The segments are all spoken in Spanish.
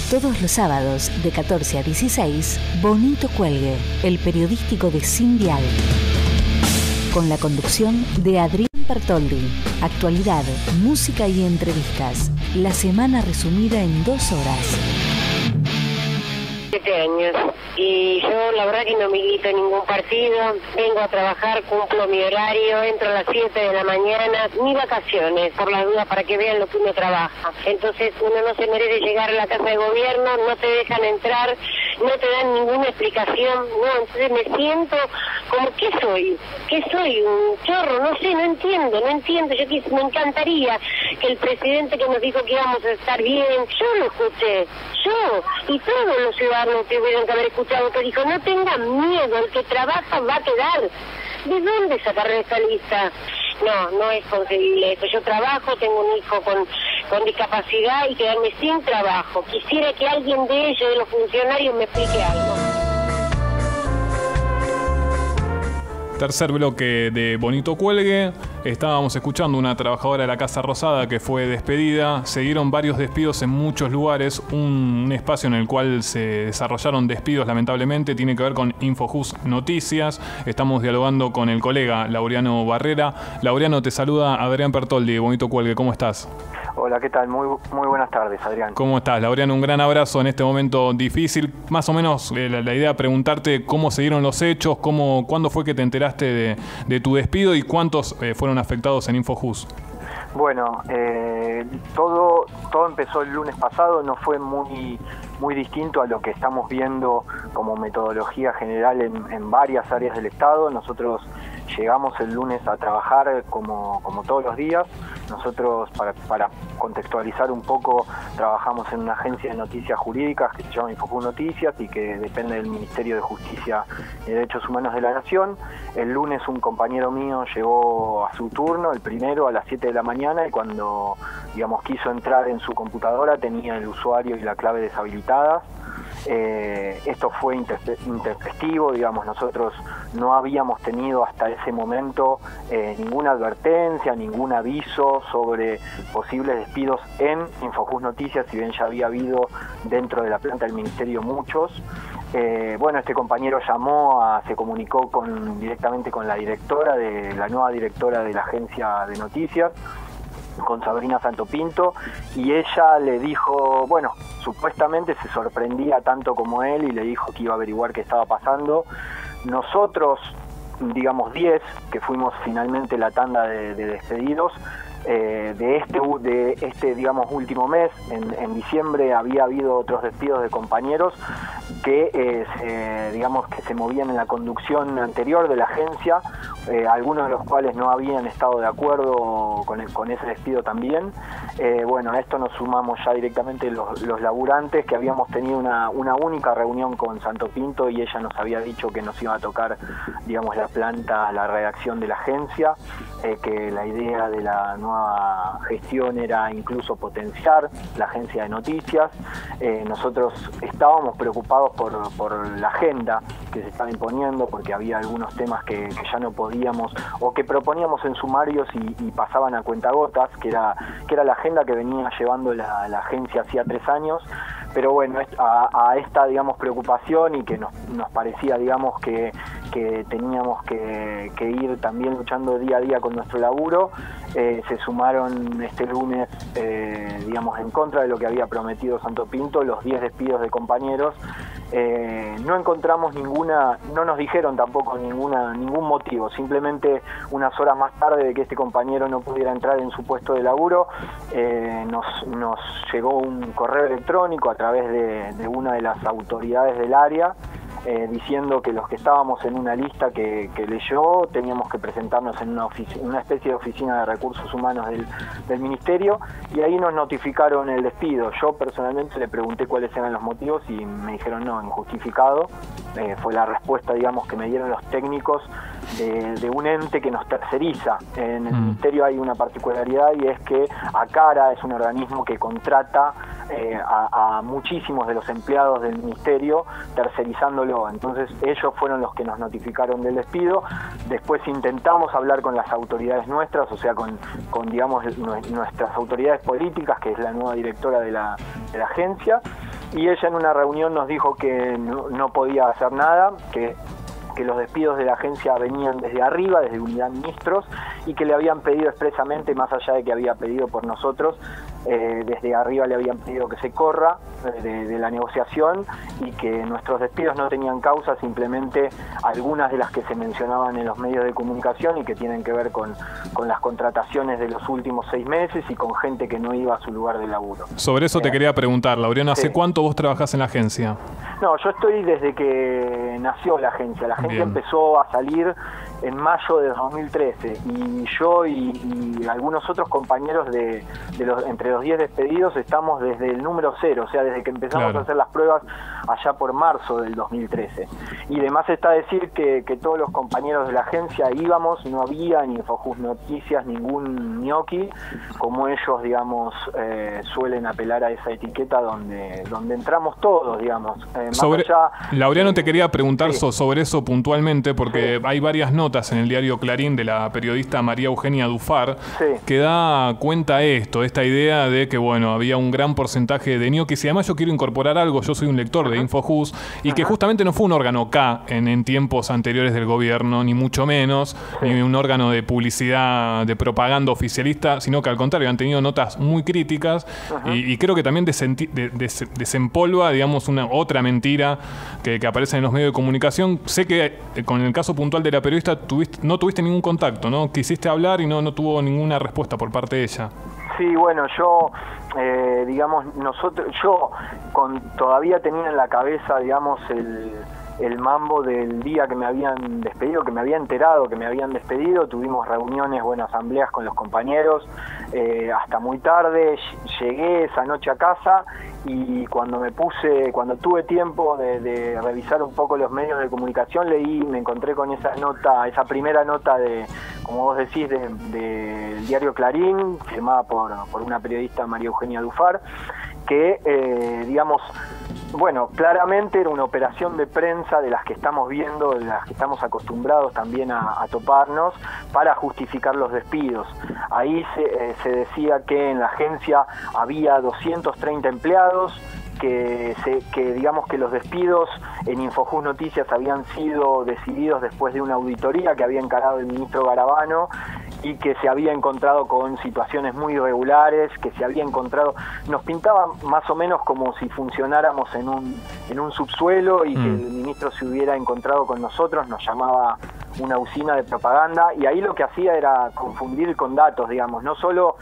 Todos los sábados de 14 a 16, Bonito Cuelgue, el periodístico de Sindial. Con la conducción de Adrián Bertoldi. Actualidad, música y entrevistas. La semana resumida en 2 horas. 7 años y yo la verdad que no milito en ningún partido, vengo a trabajar, cumplo mi horario, entro a las 7 de la mañana, ni vacaciones, por la duda, para que vean lo que uno trabaja. Entonces uno no se merece llegar a la casa de gobierno, no te dejan entrar, no te dan ninguna explicación, no, entonces me siento como, ¿qué soy? ¿Qué soy? ¿Un chorro? No sé, no entiendo, me encantaría que el presidente que nos dijo que íbamos a estar bien, yo lo escuché, yo y todos los ciudadanos que tuvieron que haber escuchado, que dijo, no tengan miedo, el que trabaja va a quedar. ¿De dónde sacaron esta lista? No es concebible eso. Yo trabajo, tengo un hijo con discapacidad y quedarme sin trabajo. Quisiera que alguien de ellos, de los funcionarios, me explique algo. Tercer bloque de Bonito Cuelgue. Estábamos escuchando una trabajadora de la Casa Rosada que fue despedida. Seguieron varios despidos en muchos lugares. Un espacio en el cual se desarrollaron despidos, lamentablemente, tiene que ver con Infojus Noticias. Estamos dialogando con el colega Laureano Barrera. Laureano, te saluda Adrián Bertoldi de Bonito Cuelgue. ¿Cómo estás? Hola, ¿qué tal? Muy buenas tardes, Adrián. ¿Cómo estás, Laureano? Un gran abrazo en este momento difícil. Más o menos la idea, preguntarte cómo se dieron los hechos, cuándo fue que te enteraste de tu despido y cuántos fueron afectados en Infojus. Bueno, todo empezó el lunes pasado, no fue muy distinto a lo que estamos viendo como metodología general en varias áreas del Estado. Nosotros llegamos el lunes a trabajar como todos los días. Nosotros, para contextualizar un poco, trabajamos en una agencia de noticias jurídicas que se llama Infojus Noticias y que depende del Ministerio de Justicia y Derechos Humanos de la Nación. El lunes un compañero mío llegó a su turno, el primero, a las 7 de la mañana, y cuando, quiso entrar en su computadora tenía el usuario y la clave deshabilitadas. Esto fue intempestivo, nosotros no habíamos tenido hasta ese momento ninguna advertencia, ningún aviso sobre posibles despidos en Infojus Noticias, si bien ya había habido dentro de la planta del Ministerio muchos. Este compañero se comunicó directamente con la nueva directora de la agencia de noticias, con Sabrina Santopinto, y ella le dijo, supuestamente se sorprendía tanto como él y le dijo que iba a averiguar qué estaba pasando. Nosotros, 10, que fuimos finalmente la tanda de despedidos, de este último mes, en diciembre había habido otros despidos de compañeros que se movían en la conducción anterior de la agencia, algunos de los cuales no habían estado de acuerdo con ese despido también. A esto nos sumamos ya directamente los laburantes, que habíamos tenido una única reunión con Santopinto y ella nos había dicho que nos iba a tocar, la planta, la redacción de la agencia, que la idea de la nueva gestión era incluso potenciar la agencia de noticias. Nosotros estábamos preocupados por la agenda que se estaba imponiendo, porque había algunos temas que ya no podíamos, o que proponíamos en sumarios y pasaban a cuentagotas, que era la agenda que venía llevando la agencia hacía 3 años. Pero a esta preocupación, y que nos parecía que teníamos que ir también luchando día a día con nuestro laburo, se sumaron este lunes, en contra de lo que había prometido Santopinto, los 10 despidos de compañeros. No encontramos no nos dijeron tampoco ningún motivo, simplemente unas horas más tarde de que este compañero no pudiera entrar en su puesto de laburo, nos llegó un correo electrónico a través de una de las autoridades del área, diciendo que los que estábamos en una lista que leyó teníamos que presentarnos en una especie de oficina de recursos humanos del ministerio, y ahí nos notificaron el despido. Yo personalmente le pregunté cuáles eran los motivos y me dijeron no, injustificado. Fue la respuesta que me dieron los técnicos de un ente que nos terceriza. En el ministerio hay una particularidad, y es que ACARA es un organismo que contrata a muchísimos de los empleados del ministerio, tercerizándolo. Entonces ellos fueron los que nos notificaron del despido. Después intentamos hablar con las autoridades nuestras, o sea, con nuestras autoridades políticas, que es la nueva directora de la agencia, y ella en una reunión nos dijo que no podía hacer nada, que los despidos de la agencia venían desde arriba, desde Unidad Ministros, y que le habían pedido expresamente, más allá de que había pedido por nosotros, desde arriba le habían pedido que se corra de la negociación y que nuestros despidos no tenían causa, simplemente algunas de las que se mencionaban en los medios de comunicación y que tienen que ver con las contrataciones de los últimos 6 meses y con gente que no iba a su lugar de laburo. Sobre eso te quería preguntar, Laureano, ¿hace cuánto vos trabajás en la agencia? No, yo estoy desde que nació la agencia. La agencia Bien. empezó a salir en mayo de 2013 y yo y algunos otros compañeros de entre los 10 despedidos estamos desde el número 0, o sea, desde que empezamos a hacer las pruebas allá por marzo del 2013. Y además está decir que todos los compañeros de la agencia íbamos, no había ni Infojus Noticias, ningún ñoqui, como ellos, digamos, suelen apelar a esa etiqueta donde entramos todos, digamos. Laureano, te quería preguntar sobre eso puntualmente, porque hay varias notas en el diario Clarín de la periodista María Eugenia Dufar que da cuenta esta idea de que, bueno, había un gran porcentaje de ñoquis, y además yo quiero incorporar algo, yo soy un lector de Infojus, y que justamente no fue un órgano K en tiempos anteriores del gobierno, ni mucho menos, ni un órgano de publicidad, de propaganda oficialista, sino que al contrario, han tenido notas muy críticas, y creo que también desempolva, digamos, otra mentira que aparece en los medios de comunicación. Sé que con el caso puntual de la periodista no tuviste ningún contacto, ¿no? Quisiste hablar y no tuvo ninguna respuesta por parte de ella. Sí, bueno, yo, digamos, yo todavía tenía en la cabeza, digamos, el mambo del día que me habían despedido, que me había enterado que me habían despedido. Tuvimos reuniones, asambleas con los compañeros hasta muy tarde. Llegué esa noche a casa y cuando tuve tiempo de revisar un poco los medios de comunicación, me encontré con esa primera nota de, como vos decís, del diario Clarín, firmada por una periodista, María Eugenia Dufar, que, digamos, bueno, claramente era una operación de prensa de las que estamos viendo, de las que estamos acostumbrados también a toparnos, para justificar los despidos. Ahí se decía que en la agencia había 230 empleados, que digamos que los despidos en Infojus Noticias habían sido decididos después de una auditoría que había encarado el ministro Garabano, y que se había encontrado con situaciones muy irregulares, que se había encontrado, nos pintaba más o menos como si funcionáramos en un subsuelo, y que el ministro se hubiera encontrado con nosotros, nos llamaba una usina de propaganda, y ahí lo que hacía era confundir con datos, digamos, no solo,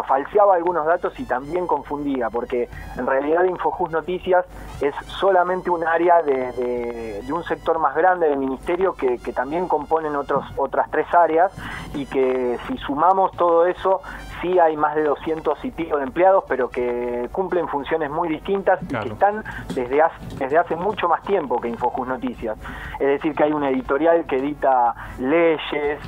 falseaba algunos datos y también confundía, porque en realidad Infojus Noticias es solamente un área de un sector más grande del ministerio que también componen otras 3 áreas, y que si sumamos todo eso, sí hay más de 200 y pico de empleados, pero que cumplen funciones muy distintas y que están desde hace mucho más tiempo que Infojus Noticias. Es decir, que hay una editorial que edita leyes,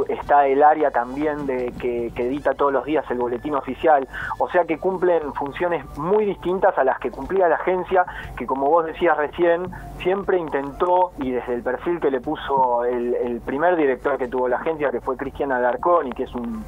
está el área también que edita todos los días el boletín oficial, o sea que cumplen funciones muy distintas a las que cumplía la agencia, que, como vos decías recién, siempre intentó, y desde el perfil que le puso el primer director que tuvo la agencia, que fue Cristian Alarcón, y que es un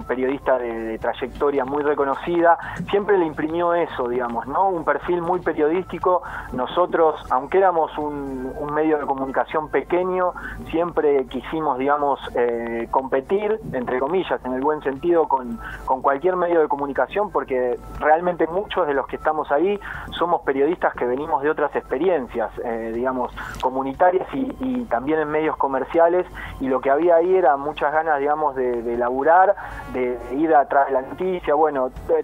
periodista de trayectoria muy reconocida, siempre le imprimió eso, digamos, ¿no? Un perfil muy periodístico. Nosotros, aunque éramos un medio de comunicación pequeño, siempre quisimos, digamos, competir, entre comillas, en el buen sentido, con cualquier medio de comunicación, porque realmente muchos de los que estamos ahí somos periodistas que venimos de otras experiencias, digamos, comunitarias y también en medios comerciales, y lo que había ahí era muchas ganas, digamos, de laburar, de ir atrás de la noticia,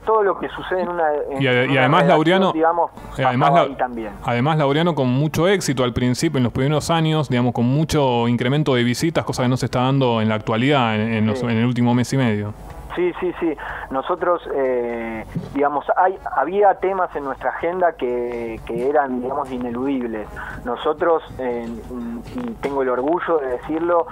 todo lo que sucede en una además, Laureano, digamos, ahí también. Además, Laureano, con mucho éxito al principio, en los primeros años, digamos, con mucho incremento de visitas, cosa que no se está dando en la actualidad, en el último mes y medio. Sí. Nosotros, digamos, había temas en nuestra agenda que eran, digamos, ineludibles. Nosotros, y tengo el orgullo de decirlo,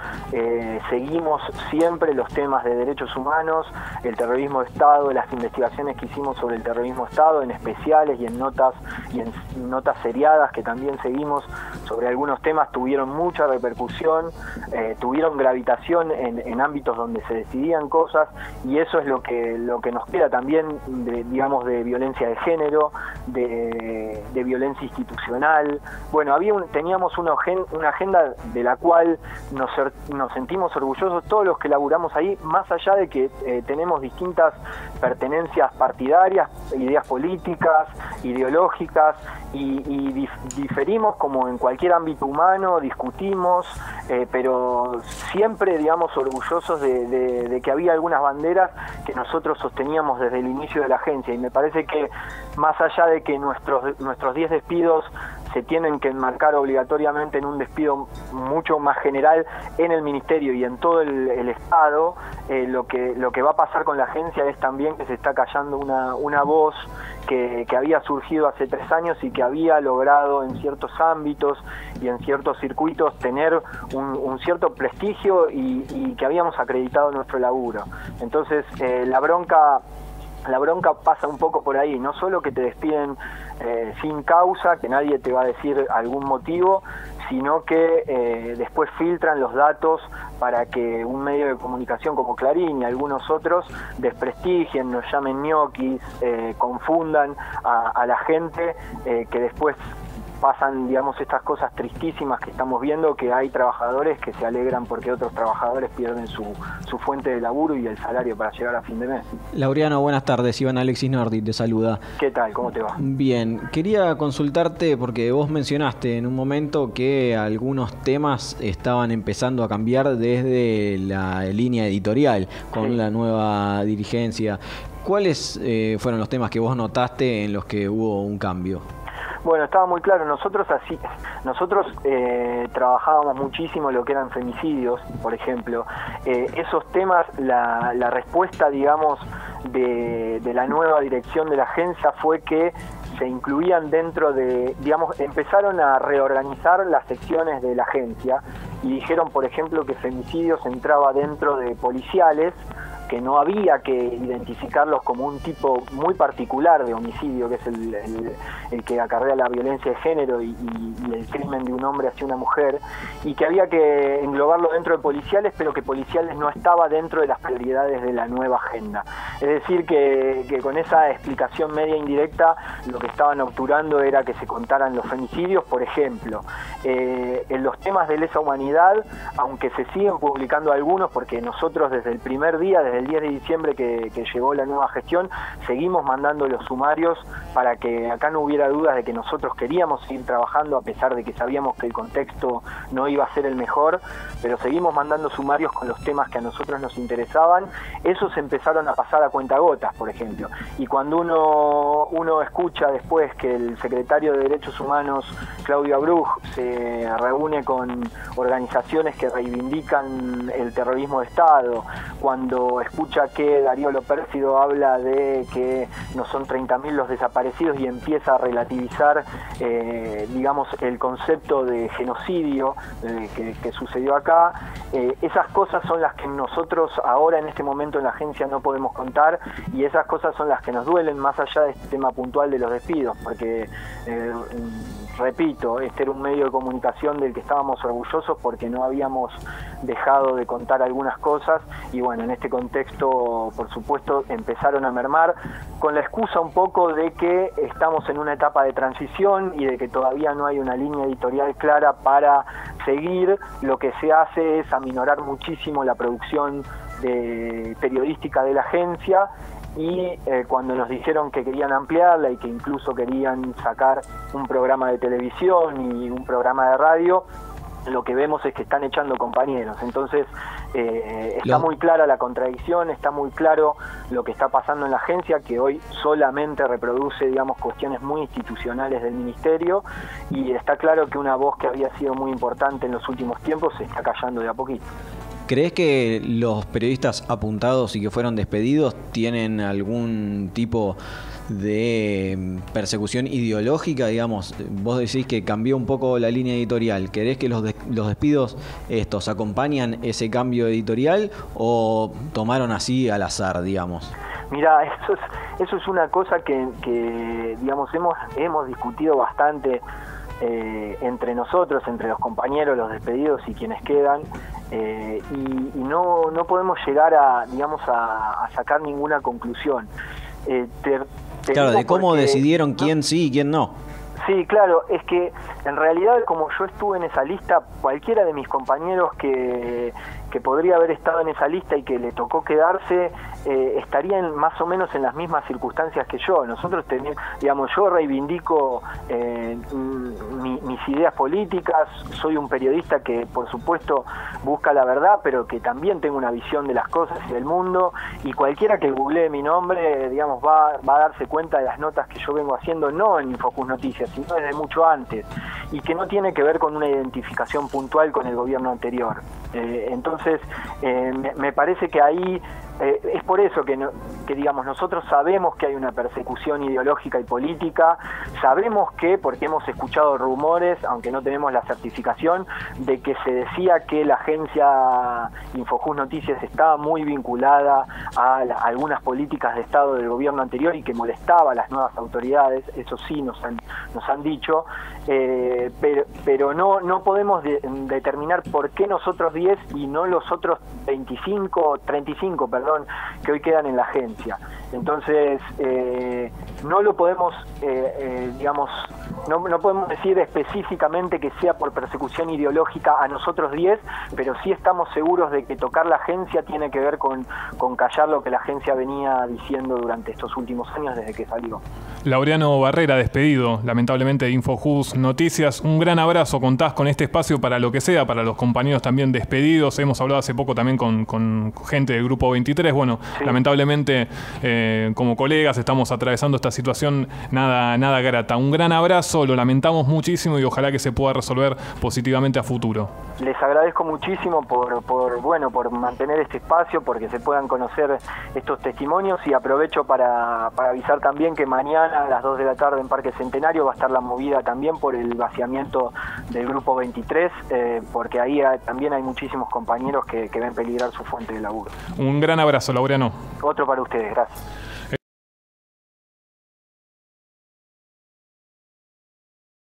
seguimos siempre los temas de derechos humanos, el terrorismo de Estado, las investigaciones que hicimos sobre el terrorismo de Estado, en especiales y en notas seriadas que también seguimos sobre algunos temas, tuvieron mucha repercusión, tuvieron gravitación en ámbitos donde se decidían cosas, y eso es lo que lo que nos queda también, digamos, de violencia de género, de violencia institucional. Bueno, teníamos una agenda de la cual nos sentimos orgullosos todos los que laburamos ahí, más allá de que tenemos distintas pertenencias partidarias, ideas políticas, ideológicas, y diferimos como en cualquier ámbito humano, discutimos, pero siempre, digamos, orgullosos de que había algunas banderas que nosotros sosteníamos desde el inicio de la agencia, y me parece que más allá de que nuestros 10 despidos se tienen que enmarcar obligatoriamente en un despido mucho más general en el Ministerio y en todo el Estado, lo que va a pasar con la agencia es también que se está callando una voz que había surgido hace 3 años y que había logrado en ciertos ámbitos y en ciertos circuitos tener un cierto prestigio y que habíamos acreditado nuestro laburo. Entonces la bronca pasa un poco por ahí, no solo que te despiden sin causa, que nadie te va a decir algún motivo, sino que después filtran los datos para que un medio de comunicación como Clarín y algunos otros desprestigien, nos llamen ñoquis, confundan a la gente, que después pasan, digamos, estas cosas tristísimas que estamos viendo, que hay trabajadores que se alegran porque otros trabajadores pierden su fuente de laburo y el salario para llegar a fin de mes. Laureano, buenas tardes. Iván Alexis Nordi te saluda. ¿Qué tal? ¿Cómo te va? Bien, quería consultarte porque vos mencionaste en un momento que algunos temas estaban empezando a cambiar desde la línea editorial con la nueva dirigencia. ¿Cuáles fueron los temas que vos notaste en los que hubo un cambio? Bueno, estaba muy claro, nosotros trabajábamos muchísimo lo que eran femicidios, por ejemplo. Esos temas, la respuesta, digamos, de la nueva dirección de la agencia fue que se incluían dentro de, digamos, empezaron a reorganizar las secciones de la agencia y dijeron, por ejemplo, que femicidios entraba dentro de policiales, que no había que identificarlos como un tipo muy particular de homicidio, que es el que acarrea la violencia de género y el crimen de un hombre hacia una mujer, y que había que englobarlo dentro de policiales, pero que policiales no estaba dentro de las prioridades de la nueva agenda. Es decir, que con esa explicación media indirecta lo que estaban obturando era que se contaran los femicidios, por ejemplo. En los temas de lesa humanidad, aunque se siguen publicando algunos, porque nosotros desde el primer día, desde el 10 de diciembre que llegó la nueva gestión, seguimos mandando los sumarios para que acá no hubiera dudas de que nosotros queríamos seguir trabajando, a pesar de que sabíamos que el contexto no iba a ser el mejor, pero seguimos mandando sumarios con los temas que a nosotros nos interesaban. Esos empezaron a pasar a cuentagotas, por ejemplo, y cuando uno escucha después que el secretario de Derechos Humanos, Claudio Abruj, se reúne con organizaciones que reivindican el terrorismo de Estado, cuando escucha que Darío Lopérfido habla de que no son 30.000 los desaparecidos y empieza a relativizar, digamos, el concepto de genocidio que sucedió acá, esas cosas son las que nosotros ahora en este momento en la agencia no podemos contar, y esas cosas son las que nos duelen, más allá de este tema puntual de los despidos, porque repito, este era un medio de comunicación del que estábamos orgullosos porque no habíamos dejado de contar algunas cosas, y bueno, en este contexto, por supuesto, empezaron a mermar, con la excusa un poco de que estamos en una etapa de transición y de que todavía no hay una línea editorial clara para seguir. Lo que se hace es aminorar muchísimo la producción periodística de la agencia, y cuando nos dijeron que querían ampliarla y que incluso querían sacar un programa de televisión y un programa de radio, lo que vemos es que están echando compañeros. Entonces está muy clara la contradicción, está muy claro lo que está pasando en la agencia, que hoy solamente reproduce, digamos, cuestiones muy institucionales del ministerio, y está claro que una voz que había sido muy importante en los últimos tiempos se está callando de a poquito. ¿Crees que los periodistas apuntados y que fueron despedidos tienen algún tipo de persecución ideológica, digamos? Vos decís que cambió un poco la línea editorial. ¿Querés que los despidos estos acompañan ese cambio editorial o tomaron así al azar, digamos? Mira, eso es una cosa que digamos, hemos discutido bastante entre nosotros, entre los compañeros, los despedidos y quienes quedan, y no podemos llegar a sacar ninguna conclusión. Claro, de cómo decidieron quién sí y quién no. Sí, claro, es que en realidad como yo estuve en esa lista, cualquiera de mis compañeros que podría haber estado en esa lista y que le tocó quedarse, estarían más o menos en las mismas circunstancias que yo. Nosotros yo reivindico mis ideas políticas, soy un periodista que por supuesto busca la verdad, pero que también tengo una visión de las cosas y del mundo, y cualquiera que googlee mi nombre, va a darse cuenta de las notas que yo vengo haciendo, no en Infocus Noticias, sino desde mucho antes, y que no tiene que ver con una identificación puntual con el gobierno anterior. Entonces, me parece que ahí es por eso que nosotros sabemos que hay una persecución ideológica y política, sabemos porque hemos escuchado rumores, aunque no tenemos la certificación, de que se decía que la agencia Infojus Noticias estaba muy vinculada a algunas políticas de Estado del gobierno anterior y que molestaba a las nuevas autoridades. Eso sí nos han dicho, pero no podemos determinar por qué nosotros 10 y no los otros 35, que hoy quedan en la agencia. Entonces, no lo podemos, no podemos decir específicamente que sea por persecución ideológica a nosotros 10, pero sí estamos seguros de que tocar la agencia tiene que ver con callar lo que la agencia venía diciendo durante estos últimos años desde que salió. Laureano Barrera, despedido lamentablemente de Infojus Noticias. Un gran abrazo, contás con este espacio para lo que sea, para los compañeros también despedidos. Hemos hablado hace poco también con gente del Grupo 23. Bueno, sí. Lamentablemente como colegas estamos atravesando esta situación nada grata. Un gran abrazo, lo lamentamos muchísimo y ojalá que se pueda resolver positivamente a futuro. Les agradezco muchísimo por mantener este espacio, porque se puedan conocer estos testimonios, y aprovecho para avisar también que mañana a las 2 de la tarde en Parque Centenario va a estar la movida también por el vaciamiento del Grupo 23, porque ahí también hay muchísimos compañeros que ven peligrar su fuente de laburo. Un gran abrazo, Laureano. Otro para ustedes, gracias.